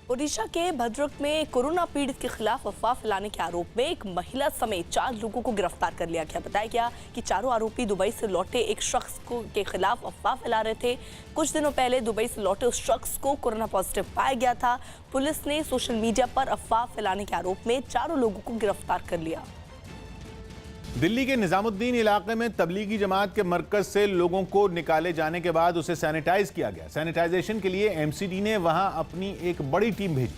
ओडिशा के भद्रक में कोरोना पीड़ित के खिलाफ अफवाह फैलाने के आरोप में एक महिला समेत 4 लोगों को गिरफ्तार कर लिया गया। बताया गया कि चारों आरोपी दुबई से लौटे एक शख्स के खिलाफ अफवाह फैला रहे थे। कुछ दिनों पहले दुबई से लौटे उस शख्स को कोरोना पॉजिटिव पाया गया था। पुलिस ने सोशल मीडिया पर अफवाह फैलाने के आरोप में चारों लोगों को गिरफ्तार कर लिया। दिल्ली के निजामुद्दीन इलाके में तबलीगी जमात के मरकज से लोगों को निकाले जाने के बाद उसे सैनिटाइज किया गया। सैनिटाइजेशन के लिए एमसीडी ने वहां अपनी एक बड़ी टीम भेजी,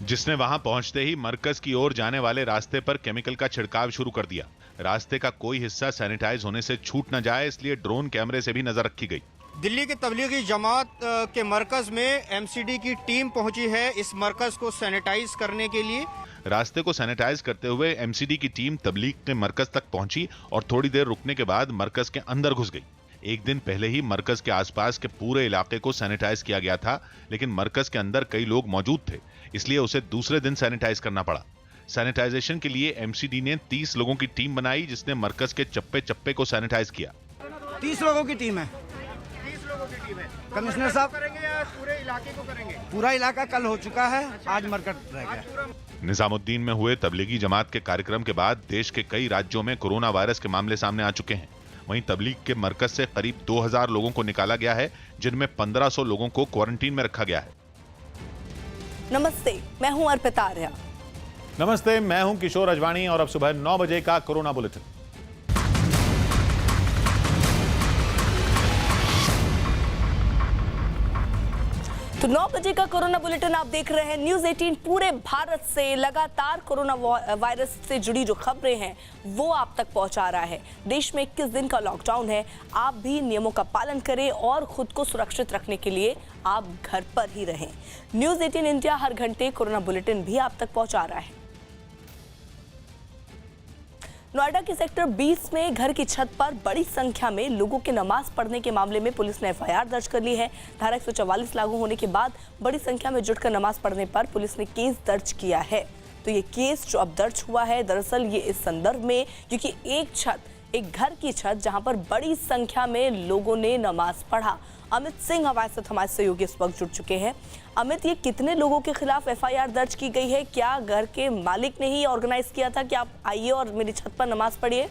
जिसने वहां पहुंचते ही मरकज की ओर जाने वाले रास्ते पर केमिकल का छिड़काव शुरू कर दिया। रास्ते का कोई हिस्सा सैनिटाइज होने से छूट न जाए, इसलिए ड्रोन कैमरे से भी नजर रखी गई। दिल्ली के तबलीगी जमात के मरकज में एमसीडी की टीम पहुंची है इस मरकज को सैनिटाइज करने के लिए। रास्ते को सैनिटाइज करते हुए एमसीडी की टीम तबलीग के मरकज तक पहुंची और थोड़ी देर रुकने के बाद मरकज के अंदर घुस गई। एक दिन पहले ही मरकज के आसपास के पूरे इलाके को सैनिटाइज किया गया था, लेकिन मरकज के अंदर कई लोग मौजूद थे, इसलिए उसे दूसरे दिन सैनिटाइज करना पड़ा। सैनिटाइजेशन के लिए एमसीडी ने 30 लोगों की टीम बनाई, जिसने मरकज के चप्पे चप्पे को सैनिटाइज किया। 30 लोगों की टीम है। कमिश्नर साहब करेंगे या पूरे इलाके को करेंगे? पूरा इलाका कल हो चुका है, आज मरकज रह गया। निजामुद्दीन में हुए तबलीगी जमात के कार्यक्रम के बाद देश के कई राज्यों में कोरोना वायरस के मामले सामने आ चुके हैं। वहीं तबलीग के मरकज से करीब 2000 लोगों को निकाला गया है, जिनमें 1500 लोगों को क्वारंटीन में रखा गया है। नमस्ते, मैं हूं अर्पिता आर्या। नमस्ते, मैं हूं किशोर अजवाणी और अब सुबह 9 बजे का कोरोना बुलेटिन। तो 9 बजे का कोरोना बुलेटिन आप देख रहे हैं न्यूज़ 18। पूरे भारत से लगातार कोरोना वायरस से जुड़ी जो खबरें हैं वो आप तक पहुंचा रहा है। देश में 21 दिन का लॉकडाउन है। आप भी नियमों का पालन करें और खुद को सुरक्षित रखने के लिए आप घर पर ही रहें। न्यूज़ 18 इंडिया हर घंटे कोरोना बुलेटिन भी आप तक पहुंचा रहा है। नोएडा के सेक्टर 20 में घर की छत पर बड़ी संख्या में लोगों के नमाज पढ़ने के मामले में पुलिस ने एफआईआर दर्ज कर ली है। धारा 144 लागू होने के बाद बड़ी संख्या में जुटकर नमाज पढ़ने पर पुलिस ने केस दर्ज किया है। तो ये केस जो अब दर्ज हुआ है, दरअसल ये इस संदर्भ में क्योंकि एक घर की छत जहां पर बड़ी संख्या में लोगों ने नमाज पढ़ा। अमित सिंह हमारे सहयोगी इस वक्त जुड़ चुके हैं। अमित, ये कितने लोगों के खिलाफ एफआईआर दर्ज की गई है? क्या घर के मालिक ने ही ऑर्गेनाइज किया था कि आप आइए और मेरी छत पर नमाज पढ़िए?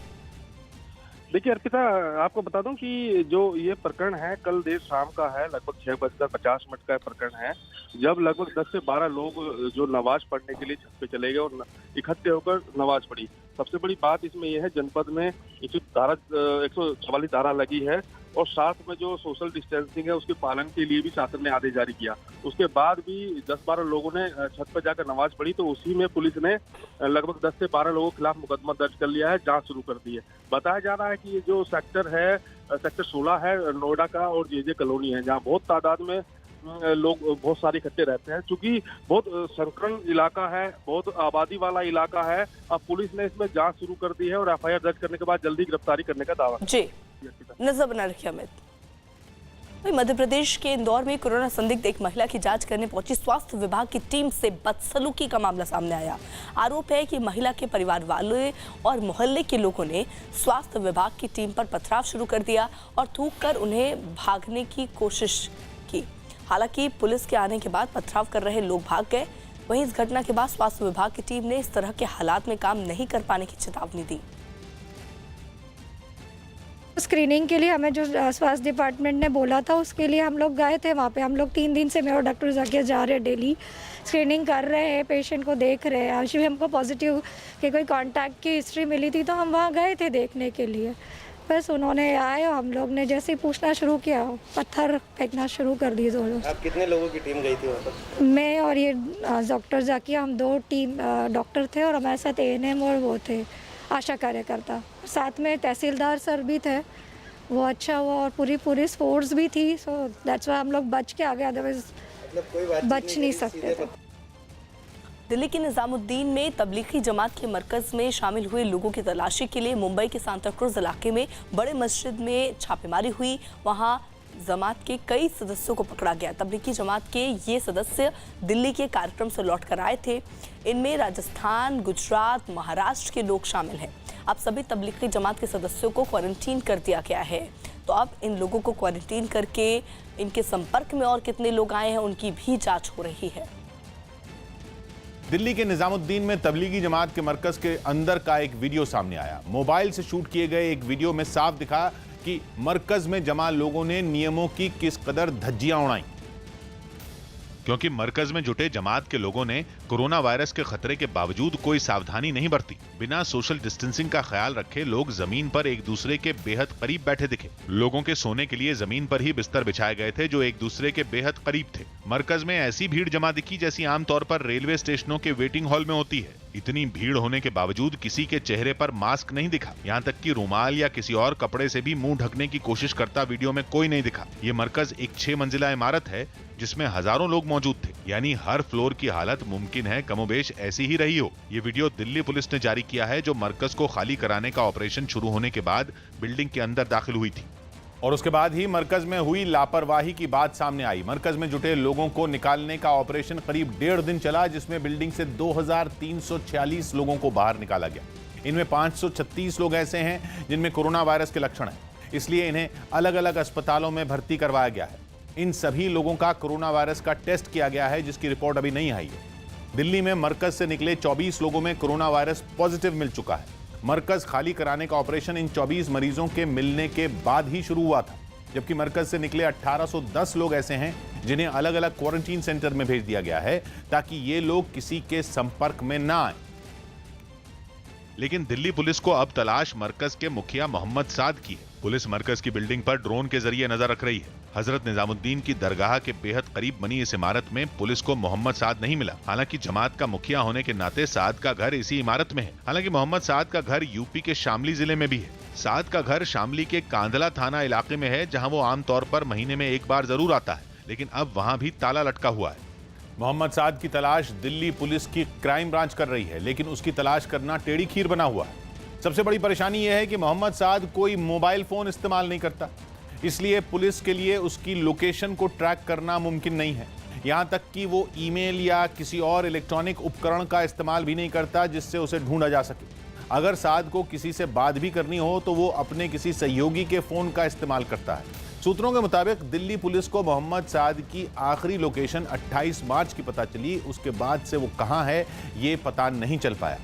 देखिए अर्पिता, आपको बता दूं कि जो ये प्रकरण है कल देर शाम का है, लगभग 6:50 का प्रकरण है, जब लगभग 10 से 12 लोग जो नमाज पढ़ने के लिए छत पे चले गए और इकट्ठे होकर नमाज पढ़ी। सबसे बड़ी बात इसमें यह है, जनपद में 144 धारा लगी है और साथ में जो सोशल डिस्टेंसिंग है उसके पालन के लिए भी शासन ने आदेश जारी किया। उसके बाद भी 10-12 लोगों ने छत पर जाकर नमाज पढ़ी, तो उसी में पुलिस ने लगभग 10 से 12 लोगों के खिलाफ मुकदमा दर्ज कर लिया है, जांच शुरू कर दी है। बताया जा रहा है कि ये जो सेक्टर है, सेक्टर 16 है नोएडा का और जे कॉलोनी है, जहाँ बहुत तादाद में लोग बहुत सारे इकट्ठे रहते हैं। चूंकि बहुत संकीर्ण इलाका है, बहुत आबादी वाला इलाका है, अब पुलिस ने इसमें जांच शुरू कर दी है और एफआईआर दर्ज करने के बाद जल्दी गिरफ्तारी करने का दावा जी नजर बना रखिए अमित। मध्य प्रदेश के इंदौर में कोरोना संदिग्ध एक महिला की जांच करने पहुंची स्वास्थ्य विभाग की टीम से बदसलूकी का मामला सामने आया। आरोप है कि महिला के परिवार वालों और मोहल्ले के लोगों ने स्वास्थ्य विभाग की टीम पर पथराव शुरू कर दिया और थूककर उन्हें भागने की कोशिश की। हालांकि पुलिस के आने के बाद पथराव कर रहे लोग भाग गए। वहीं इस घटना के बाद स्वास्थ्य विभाग की टीम ने इस तरह के हालात में काम नहीं कर पाने की चेतावनी दी। स्क्रीनिंग के लिए हमें जो स्वास्थ्य डिपार्टमेंट ने बोला था उसके लिए हम लोग गए थे। वहाँ पे हम लोग 3 दिन से मेरा डॉक्टर जाके जा रहे हैं, डेली स्क्रीनिंग कर रहे हैं, पेशेंट को देख रहे हैं। आज भी हमको पॉजिटिव कि कोई कांटेक्ट की हिस्ट्री मिली थी तो हम वहाँ गए थे देखने के लिए। बस उन्होंने आए और हम लोग ने जैसे ही पूछना शुरू किया, पत्थर फेंकना शुरू कर दिए दोनों। आप कितने लोगों की टीम गई थी वहाँ पर? मैं और ये डॉक्टर जाकिया, हम 2 टीम डॉक्टर थे और हमारे साथ एएनएम और वो थे आशा कार्यकर्ता, साथ में तहसीलदार सर भी थे। वो अच्छा हुआ और पूरी पुलिस फोर्स भी थी, सो दैट्स व्हाई हम लोग बच के आ गए, अदरवाइज बच नहीं सकते थे। दिल्ली के निजामुद्दीन में तबलीगी जमात के मरकज में शामिल हुए लोगों की तलाशी के लिए मुंबई के सांताक्रूज इलाके में बड़े मस्जिद में छापेमारी हुई। वहां जमात के कई सदस्यों को पकड़ा गया। तबलीगी जमात के ये सदस्य दिल्ली के कार्यक्रम से लौटकर आए थे। इनमें राजस्थान, गुजरात, महाराष्ट्र के लोग शामिल हैं। अब सभी तबलीगी जमात के सदस्यों को क्वारंटीन कर दिया गया है। तो अब इन लोगों को क्वारंटीन करके इनके संपर्क में और कितने लोग आए हैं उनकी भी जांच हो रही है। दिल्ली के निजामुद्दीन में तबलीगी जमात के मरकज के अंदर का एक वीडियो सामने आया। मोबाइल से शूट किए गए एक वीडियो में साफ दिखा कि मरकज में जमा लोगों ने नियमों की किस कदर धज्जियां उड़ाई। क्योंकि मरकज में जुटे जमात के लोगों ने कोरोना वायरस के खतरे के बावजूद कोई सावधानी नहीं बरती। बिना सोशल डिस्टेंसिंग का ख्याल रखे लोग जमीन पर एक दूसरे के बेहद करीब बैठे दिखे। लोगों के सोने के लिए जमीन पर ही बिस्तर बिछाए गए थे जो एक दूसरे के बेहद करीब थे। मरकज में ऐसी भीड़ जमा दिखी जैसी आमतौर पर रेलवे स्टेशनों के वेटिंग हॉल में होती है। इतनी भीड़ होने के बावजूद किसी के चेहरे पर मास्क नहीं दिखा। यहाँ तक कि रुमाल या किसी और कपड़े से भी मुंह ढकने की कोशिश करता वीडियो में कोई नहीं दिखा। ये मरकज एक 6 मंजिला इमारत है जिसमें हजारों लोग मौजूद थे, यानी हर फ्लोर की हालत मुमकिन है कमोबेश ऐसी ही रही हो। ये वीडियो दिल्ली पुलिस ने जारी किया है जो मरकज को खाली कराने का ऑपरेशन शुरू होने के बाद बिल्डिंग के अंदर दाखिल हुई थी। और उसके बाद ही मरकज में हुई लापरवाही की बात सामने आई। मरकज में जुटे लोगों को निकालने का ऑपरेशन करीब 1.5 दिन चला, जिसमें बिल्डिंग से 2346 लोगों को बाहर निकाला गया। इनमें 536 लोग ऐसे हैं जिनमें कोरोना वायरस के लक्षण हैं, इसलिए इन्हें अलग अलग अस्पतालों में भर्ती करवाया गया है। इन सभी लोगों का कोरोना वायरस का टेस्ट किया गया है, जिसकी रिपोर्ट अभी नहीं आई है। दिल्ली में मरकज से निकले 24 लोगों में कोरोना वायरस पॉजिटिव मिल चुका है। मरकज खाली कराने का ऑपरेशन इन 24 मरीजों के मिलने के बाद ही शुरू हुआ था, जबकि मरकज से निकले 1810 लोग ऐसे हैं जिन्हें अलग अलग क्वारंटीन सेंटर में भेज दिया गया है ताकि ये लोग किसी के संपर्क में ना आए। लेकिन दिल्ली पुलिस को अब तलाश मरकज के मुखिया मोहम्मद साद की है। पुलिस मरकज की बिल्डिंग पर ड्रोन के जरिए नजर रख रही है। हजरत निजामुद्दीन की दरगाह के बेहद करीब बनी इस इमारत में पुलिस को मोहम्मद साद नहीं मिला। हालांकि जमात का मुखिया होने के नाते साद का घर इसी इमारत में है। हालांकि मोहम्मद साद का घर यूपी के शामली जिले में भी है। साद का घर शामली के कांदला थाना इलाके में है, जहां वो आमतौर पर महीने में एक बार जरूर आता है, लेकिन अब वहां भी ताला लटका हुआ है। मोहम्मद साद की तलाश दिल्ली पुलिस की क्राइम ब्रांच कर रही है, लेकिन उसकी तलाश करना टेढ़ी खीर बना हुआ है। सबसे बड़ी परेशानी यह है कि मोहम्मद साद कोई मोबाइल फोन इस्तेमाल नहीं करता, इसलिए पुलिस के लिए उसकी लोकेशन को ट्रैक करना मुमकिन नहीं है। यहां तक कि वो ईमेल या किसी और इलेक्ट्रॉनिक उपकरण का इस्तेमाल भी नहीं करता जिससे उसे ढूंढा जा सके। अगर साद को किसी से बात भी करनी हो तो वो अपने किसी सहयोगी के फोन का इस्तेमाल करता है। सूत्रों के मुताबिक दिल्ली पुलिस को मोहम्मद साद की आखिरी लोकेशन 28 मार्च की पता चली। उसके बाद से वो कहां है ये पता नहीं चल पाया।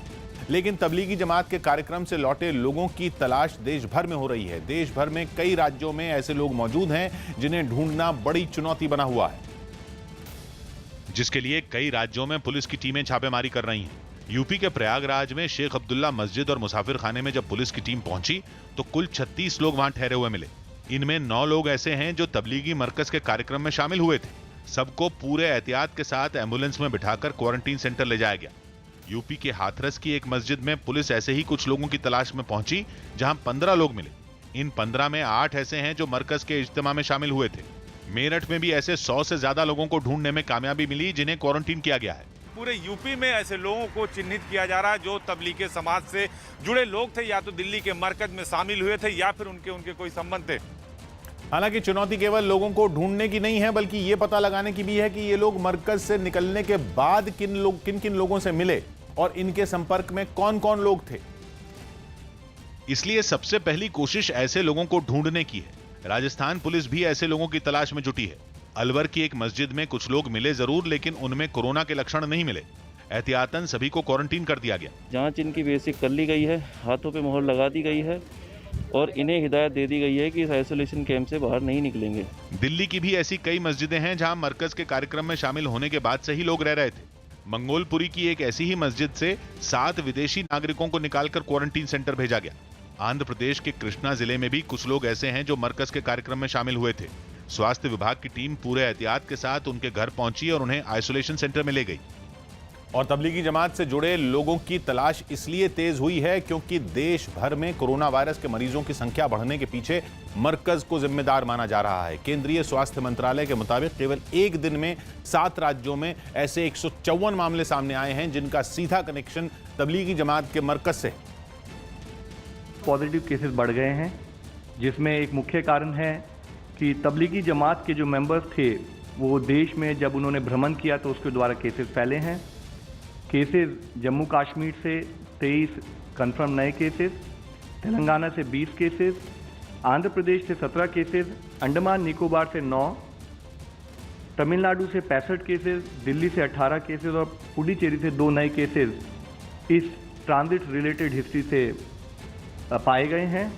लेकिन तबलीगी जमात के कार्यक्रम से लौटे लोगों की तलाश देश भर में हो रही है। देश भर में कई राज्यों में ऐसे लोग मौजूद हैं जिन्हें ढूंढना बड़ी चुनौती बना हुआ है, जिसके लिए कई राज्यों में पुलिस की टीमें छापेमारी कर रही हैं। यूपी के प्रयागराज में शेख अब्दुल्ला मस्जिद और मुसाफिर खाने में जब पुलिस की टीम पहुंची तो कुल 36 लोग वहां ठहरे हुए मिले। इनमें 9 लोग ऐसे हैं जो तबलीगी मरकज के कार्यक्रम में शामिल हुए थे। सबको पूरे एहतियात के साथ एम्बुलेंस में बिठाकर क्वारंटीन सेंटर ले जाया गया। यूपी के हाथरस की एक मस्जिद में पुलिस ऐसे ही कुछ लोगों की तलाश में पहुंची, जहां 15 लोग मिले। इन 15 में 8 ऐसे हैं जो मरकज के इज्तिमा में शामिल हुए थे। मेरठ में भी ऐसे 100 से ज्यादा लोगों को ढूंढने में कामयाबी मिली जिन्हें क्वारंटीन किया गया है। पूरे यूपी में ऐसे लोगों को चिन्हित किया जा रहा है जो तबलीगी समाज से जुड़े लोग थे, या तो दिल्ली के मरकज में शामिल हुए थे या फिर उनके कोई संबंध थे। हालांकि चुनौती केवल लोगों को ढूंढने की नहीं है, बल्कि ये पता लगाने की भी है कि ये लोग मरकज से निकलने के बाद किन किन लोगों से मिले और इनके संपर्क में कौन कौन लोग थे। इसलिए सबसे पहली कोशिश ऐसे लोगों को ढूंढने की है। राजस्थान पुलिस भी ऐसे लोगों की तलाश में जुटी है। अलवर की एक मस्जिद में कुछ लोग मिले जरूर, लेकिन उनमें कोरोना के लक्षण नहीं मिले। एहतियातन सभी को क्वारंटीन कर दिया गया। जांच इनकी बेसिक कर ली गई है, हाथों पे मोहर लगा दी गई है और इन्हें हिदायत दे दी गई है कि इस आइसोलेशन कैंप से बाहर नहीं निकलेंगे। दिल्ली की भी ऐसी कई मस्जिदें हैं जहां मरकज के कार्यक्रम में शामिल होने के बाद से ही लोग रह रहे थे। मंगोलपुरी की एक ऐसी ही मस्जिद से 7 विदेशी नागरिकों को निकालकर क्वारंटीन सेंटर भेजा गया। आंध्र प्रदेश के कृष्णा जिले में भी कुछ लोग ऐसे हैं जो मरकज के कार्यक्रम में शामिल हुए थे। स्वास्थ्य विभाग की टीम पूरे एहतियात के साथ उनके घर पहुंची और उन्हें आइसोलेशन सेंटर में ले गई। और तबलीगी जमात से जुड़े लोगों की तलाश इसलिए तेज हुई है क्योंकि देश भर में कोरोना वायरस के मरीजों की संख्या बढ़ने के पीछे मरकज को जिम्मेदार माना जा रहा है। केंद्रीय स्वास्थ्य मंत्रालय के मुताबिक केवल एक दिन में 7 राज्यों में ऐसे 154 मामले सामने आए हैं जिनका सीधा कनेक्शन तबलीगी जमात के मरकज से है। पॉजिटिव केसेस बढ़ गए हैं, जिसमें एक मुख्य कारण है कि तबलीगी जमात के जो मेंबर्स थे वो देश में जब उन्होंने भ्रमण किया तो उसके द्वारा केसेस फैले हैं। केसेस जम्मू कश्मीर से 23 कंफर्म नए केसेस, तेलंगाना से 20 केसेस, आंध्र प्रदेश से 17 केसेस, अंडमान निकोबार से 9, तमिलनाडु से 65 केसेस, दिल्ली से 18 केसेस और पुडुचेरी से 2 नए केसेस इस ट्रांजिट रिलेटेड हिस्ट्री से पाए गए हैं।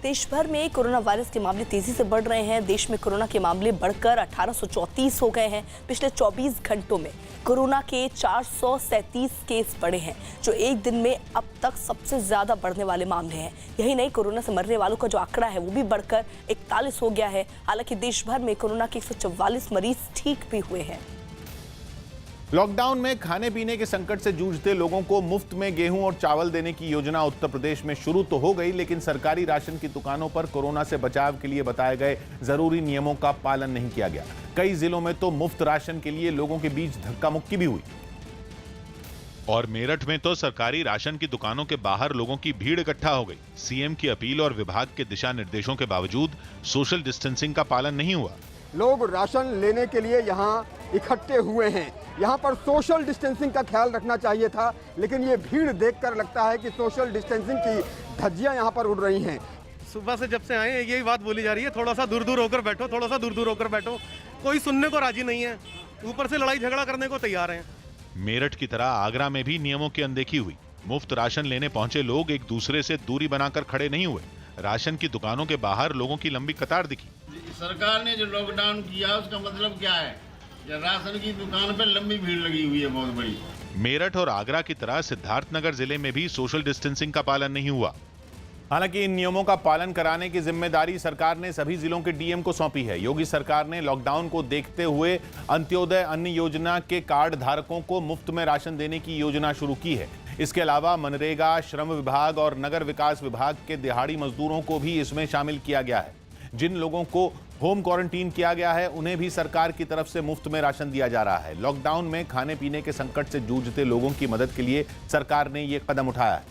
देश भर में कोरोना वायरस के मामले तेजी से बढ़ रहे हैं। देश में कोरोना के मामले बढ़कर 1834 हो गए हैं। पिछले 24 घंटों में कोरोना के 437 केस बढ़े हैं, जो एक दिन में अब तक सबसे ज्यादा बढ़ने वाले मामले हैं। यही नहीं, कोरोना से मरने वालों का जो आंकड़ा है वो भी बढ़कर 41 हो गया है। हालांकि देश भर में कोरोना के 144 मरीज ठीक भी हुए हैं। लॉकडाउन में खाने पीने के संकट से जूझते लोगों को मुफ्त में गेहूं और चावल देने की योजना उत्तर प्रदेश में शुरू तो हो गई, लेकिन सरकारी राशन की दुकानों पर कोरोना से बचाव के लिए बताए गए जरूरी नियमों का पालन नहीं किया गया। कई जिलों में तो मुफ्त राशन के लिए लोगों के बीच धक्का मुक्की भी हुई। और मेरठ में तो सरकारी राशन की दुकानों के बाहर लोगों की भीड़ इकट्ठा हो गई। सीएम की अपील और विभाग के दिशा निर्देशों के बावजूद सोशल डिस्टेंसिंग का पालन नहीं हुआ। लोग राशन लेने के लिए यहाँ इकट्ठे हुए हैं। यहाँ पर सोशल डिस्टेंसिंग का ख्याल रखना चाहिए था, लेकिन ये भीड़ देखकर लगता है कि सोशल डिस्टेंसिंग की धज्जियाँ यहाँ पर उड़ रही हैं। सुबह से जब से आए हैं यही बात बोली जा रही है, थोड़ा सा दूर दूर होकर बैठो, थोड़ा सा दूर दूर होकर बैठो। कोई सुनने को राजी नहीं है, ऊपर से लड़ाई झगड़ा करने को तैयार हैं। मेरठ की तरह आगरा में भी नियमों की अनदेखी हुई। मुफ्त राशन लेने पहुंचे लोग एक दूसरे से दूरी बनाकर खड़े नहीं हुए। राशन की दुकानों के बाहर लोगों की लंबी कतार दिखी। सरकार ने जो लॉकडाउन किया उसका मतलब क्या है? राशन की दुकान पर लंबी भीड़ लगी हुई है बहुत बड़ी। मेरठ और आगरा की तरह सिद्धार्थनगर जिले में भी सोशल डिस्टेंसिंग का पालन नहीं हुआ। हालांकि इन नियमों का पालन कराने की जिम्मेदारी सरकार ने सभी जिलों के डीएम को सौंपी है। योगी सरकार ने लॉकडाउन को देखते हुए अंत्योदय अन्न योजना के कार्ड धारकों को मुफ्त में राशन देने की योजना शुरू की है। इसके अलावा मनरेगा, श्रम विभाग और नगर विकास विभाग के दिहाड़ी मजदूरों को भी इसमें शामिल किया गया है। जिन लोगों को होम क्वारंटीन किया गया है उन्हें भी सरकार की तरफ से मुफ्त में राशन दिया जा रहा है। लॉकडाउन में खाने पीने के संकट से जूझते लोगों की मदद के लिए सरकार ने ये कदम उठाया है।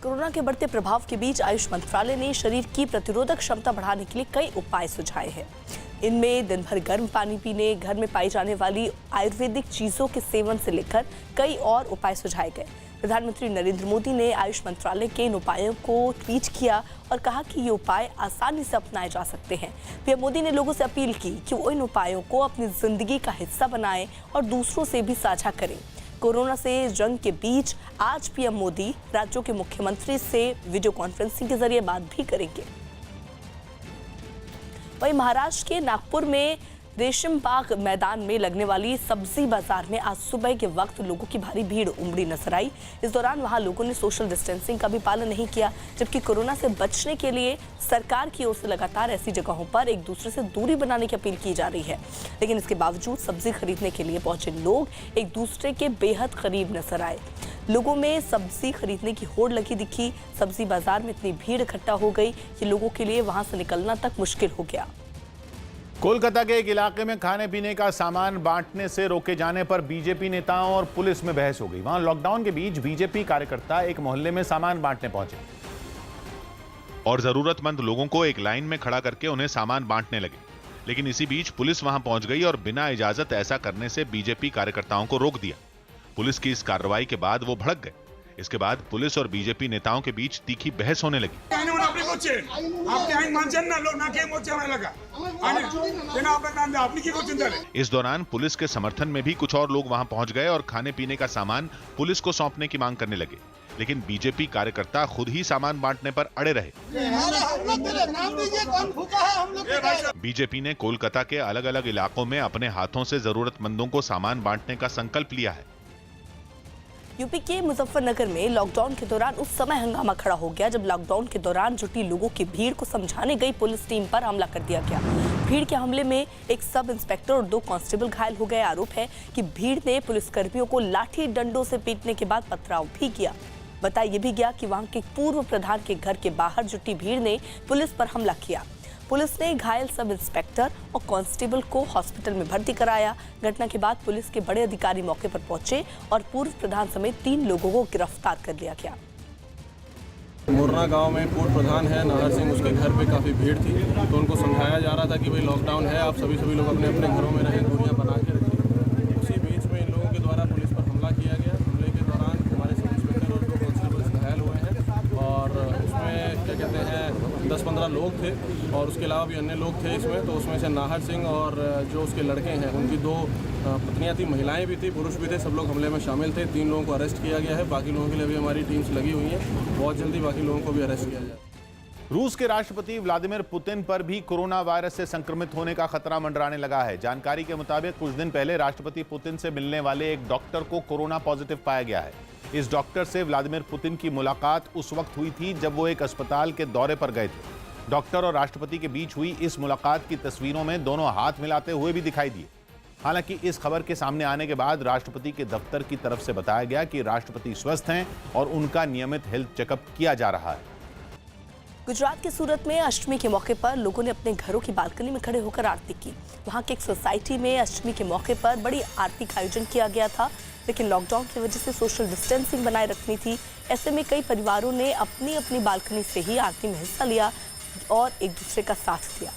कोरोना के बढ़ते प्रभाव के बीच आयुष मंत्रालय ने शरीर की प्रतिरोधक क्षमता बढ़ाने के लिए कई उपाय सुझाए हैं। इनमें दिन भर गर्म पानी पीने, घर में पाई जाने वाली आयुर्वेदिक चीजों के सेवन से लेकर कई और उपाय सुझाए गए। प्रधानमंत्री नरेंद्र मोदी ने आयुष मंत्रालय के इन उपायों को ट्वीट किया और कहा कि ये उपाय आसानी से अपनाए जा सकते हैं। पीएम मोदी ने लोगों से अपील की कि वो इन उपायों को अपनी जिंदगी का हिस्सा बनाएं और दूसरों से भी साझा करें। कोरोना से जंग के बीच आज पीएम मोदी राज्यों के मुख्यमंत्री से वीडियो कॉन्फ्रेंसिंग के जरिए बात भी करेंगे। वहीं महाराष्ट्र के नागपुर में रेशम बाग मैदान में लगने वाली सब्जी बाजार में आज सुबह के वक्त लोगों की भारी भीड़ उमड़ी नजर आई। इस दौरान वहां लोगों ने सोशल डिस्टेंसिंग का भी पालन नहीं किया, जबकि कोरोना से बचने के लिए सरकार की ओर से लगातार ऐसी जगहों पर एक दूसरे से दूरी बनाने की अपील की जा रही है। लेकिन इसके बावजूद सब्जी खरीदने के लिए पहुंचे लोग एक दूसरे के बेहद करीब नजर आए। लोगों में सब्जी खरीदने की होड़ लगी दिखी। सब्जी बाजार में इतनी भीड़ इकट्ठा हो गई कि लोगों के लिए वहां से निकलना तक मुश्किल हो गया। कोलकाता के एक इलाके में खाने पीने का सामान बांटने से रोके जाने पर बीजेपी नेताओं और पुलिस में बहस हो गई। वहां लॉकडाउन के बीच बीजेपी कार्यकर्ता एक मोहल्ले में सामान बांटने पहुंचे और जरूरतमंद लोगों को एक लाइन में खड़ा करके उन्हें सामान बांटने लगे। लेकिन इसी बीच पुलिस वहां पहुंच गई और बिना इजाजत ऐसा करने से बीजेपी कार्यकर्ताओं को रोक दिया। पुलिस की इस कार्रवाई के बाद वो भड़क गए। इसके बाद पुलिस और बीजेपी नेताओं के बीच तीखी बहस होने लगी। इस दौरान पुलिस के समर्थन में भी कुछ और लोग वहां पहुंच गए और खाने पीने का सामान पुलिस को सौंपने की मांग करने लगे। लेकिन बीजेपी कार्यकर्ता खुद ही सामान बांटने पर अड़े रहे। बीजेपी ने कोलकाता के अलग अलग इलाकों में अपने हाथों से जरूरतमंदों को सामान बांटने का संकल्प लिया है। यूपी के मुजफ्फरनगर में लॉकडाउन के दौरान उस समय हंगामा खड़ा हो गया जब लॉकडाउन के दौरान जुटी लोगों की भीड़ को समझाने गई पुलिस टीम पर हमला कर दिया गया। भीड़ के हमले में एक सब इंस्पेक्टर और 2 कांस्टेबल घायल हो गए। आरोप है कि भीड़ ने पुलिसकर्मियों को लाठी डंडों से पीटने के बाद पथराव भी किया। बताया यह भी गया कि वहां के पूर्व प्रधान के घर के बाहर जुटी भीड़ ने पुलिस पर हमला किया। पुलिस ने घायल सब इंस्पेक्टर और कांस्टेबल को हॉस्पिटल में भर्ती कराया। घटना के बाद पुलिस के बड़े अधिकारी मौके पर पहुंचे और पूर्व प्रधान समेत 3 लोगों को गिरफ्तार कर लिया गया। मोरना गांव में पूर्व प्रधान है नाहर सिंह, उसके घर पे काफ़ी भीड़ थी, तो उनको समझाया जा रहा था कि भाई लॉकडाउन है, आप सभी लोग अपने अपने घरों में रहें, दूरियां बना के रखें। उसी बीच में इन लोगों के द्वारा पुलिस पर हमला किया गया। हमले के दौरान हमारे सब इंस्पेक्टर और 2 कांस्टेबल्स घायल हुए हैं और उसमें थे और उसके अलावा भी अन्य लोग थे इसमें। तो उसमें से नाहर सिंह और जो उसके लड़के हैं उनकी 2 पत्नियां थी, महिलाएं भी थी, पुरुष भी थे, सब लोग हमले में शामिल थे। 3 लोगों को अरेस्ट किया गया है। बाकी लोगों के लिए भी हमारी टीम्स लगी हुई हैं। बहुत जल्दी बाकी लोगों को भी अरेस्ट किया जाए। रूस के राष्ट्रपति व्लादिमीर पुतिन पर भी कोरोना वायरस से संक्रमित होने का खतरा मंडराने लगा है। जानकारी के मुताबिक कुछ दिन पहले राष्ट्रपति पुतिन से मिलने वाले एक डॉक्टर को कोरोना पॉजिटिव पाया गया है। इस डॉक्टर से व्लादिमीर पुतिन की मुलाकात उस वक्त हुई थी जब वो एक अस्पताल के दौरे पर गए थे। डॉक्टर और राष्ट्रपति के बीच हुई इस मुलाकात की तस्वीरों में दोनों हाथ मिलाते हुए भी दिखाई दिए। हालांकि इस खबर के सामने आने के बाद राष्ट्रपति के दफ्तर की तरफ से बताया गया कि राष्ट्रपति स्वस्थ हैं और उनका नियमित हेल्थ चेकअप किया जा रहा है। गुजरात के सूरत में अष्टमी के मौके पर लोगों ने अपने घरों की बालकनी में खड़े होकर आरती की। वहां की एक सोसाइटी में अष्टमी के मौके पर बड़ी आरती का आयोजन किया गया था, लेकिन लॉकडाउन की वजह से सोशल डिस्टेंसिंग बनाए रखनी थी। ऐसे में कई परिवारों ने अपनी अपनी बालकनी से ही आरती में हिस्सा लिया और एक दूसरे का साथ दिया।